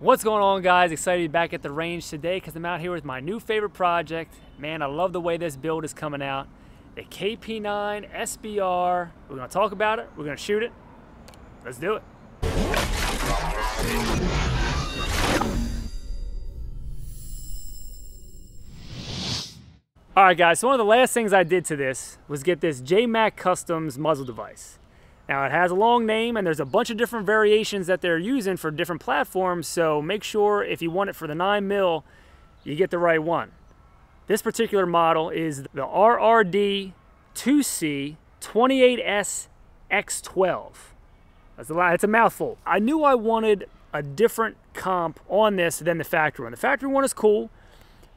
What's going on, guys? Excited to be back at the range today because I'm out here with my new favorite project. Man, I love the way this build is coming out. The KP9 SBR. We're going to talk about it. We're going to shoot it. Let's do it. All right, guys, so one of the last things I did to this was get this JMAC Customs muzzle device. Now, it has a long name, and there's a bunch of different variations that they're using for different platforms, so make sure if you want it for the 9mm, you get the right one. This particular model is the RRD-2C 28S X12. It's a mouthful. I knew I wanted a different comp on this than the factory one. The factory one is cool,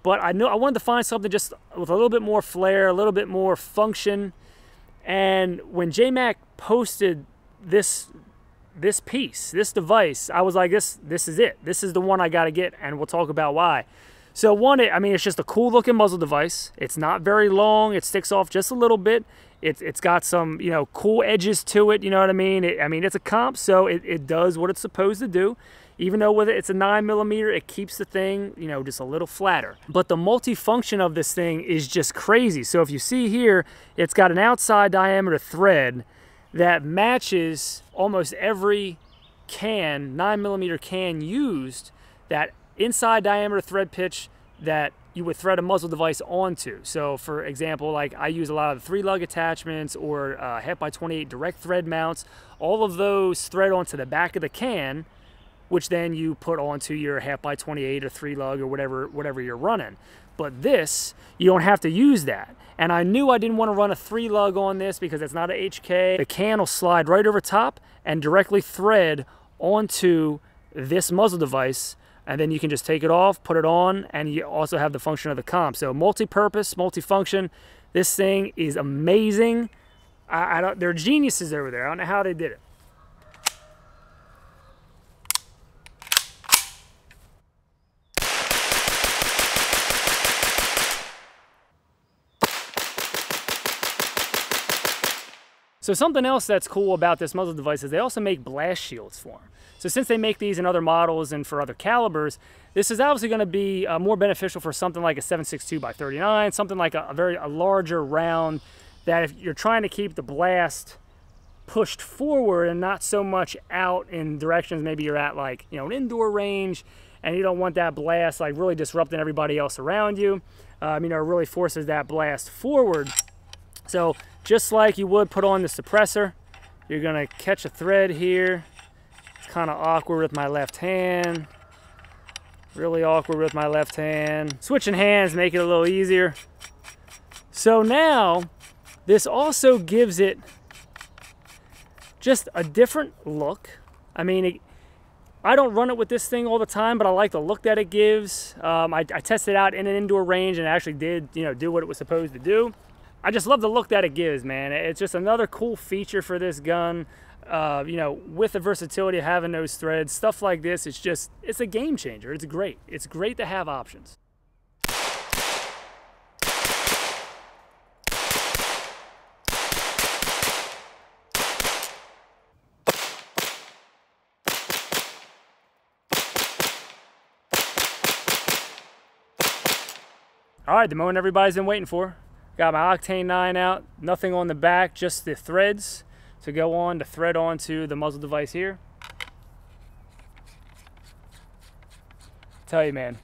but I wanted to find something just with a little bit more flair, a little bit more function. And when JMAC posted this device, I was like, this is it. This is the one I got to get, and we'll talk about why. So one, I mean, it's just a cool looking muzzle device. It's not very long. It sticks off just a little bit. It's got some, you know, cool edges to it. You know what I mean? It's a comp, so it does what it's supposed to do. Even though with it's a 9mm, it keeps the thing, you know, just a little flatter. But the multifunction of this thing is just crazy. So if you see here, it's got an outside diameter thread that matches almost every 9mm can used, that inside diameter thread pitch that you would thread a muzzle device onto. So for example, like I use a lot of 3-lug attachments or 1/28 direct thread mounts. All of those thread onto the back of the can, which then you put onto your 1/28 or 3-lug or whatever you're running. But this, you don't have to use that. And I knew I didn't want to run a 3-lug on this because it's not an HK. The can will slide right over top and directly thread onto this muzzle device, and then you can just take it off, put it on, and you also have the function of the comp. So multi-purpose, multi-function. This thing is amazing. They're geniuses over there. I don't know how they did it. So something else that's cool about this muzzle device is they also make blast shields for them. So since they make these in other models and for other calibers, this is obviously going to be more beneficial for something like a 7.62x39, something like a larger round, that if you're trying to keep the blast pushed forward and not so much out in directions, maybe you're at like, you know, an indoor range and you don't want that blast like really disrupting everybody else around you. You know, it really forces that blast forward. So just like you would put on the suppressor, you're gonna catch a thread here. It's kind of awkward with my left hand. Really awkward with my left hand. Switching hands make it a little easier. So now, this also gives it just a different look. I mean, I don't run it with this thing all the time, but I like the look that it gives. I tested it out in an indoor range and it actually did, you know, do what it was supposed to do. I just love the look that it gives, man. It's just another cool feature for this gun. You know, with the versatility of having those threads, stuff like this, it's a game changer. It's great. It's great to have options. All right, the moment everybody's been waiting for. Got my Octane 9 out, nothing on the back, just the threads to go on to thread onto the muzzle device here. Tell you, man,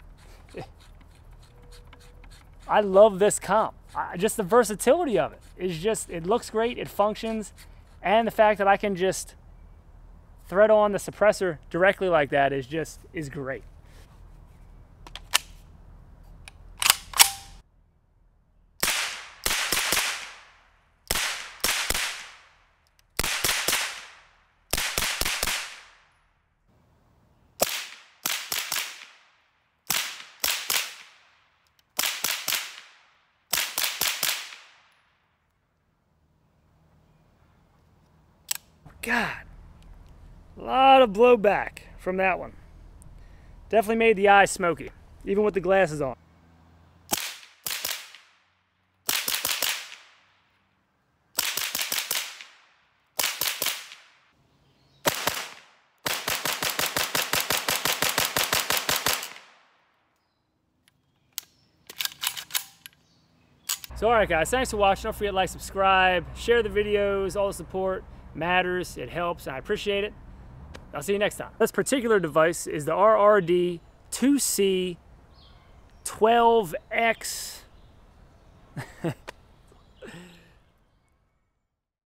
I love this comp. Just the versatility of it is just, it looks great, it functions, and the fact that I can just thread on the suppressor directly like that is great. God, a lot of blowback from that one. Definitely made the eyes smoky, even with the glasses on. So all right guys, thanks for watching. Don't forget to like, subscribe, share the videos. All the support matters, it helps, and I appreciate it. I'll see you next time. This particular device is the RRD-2C 12X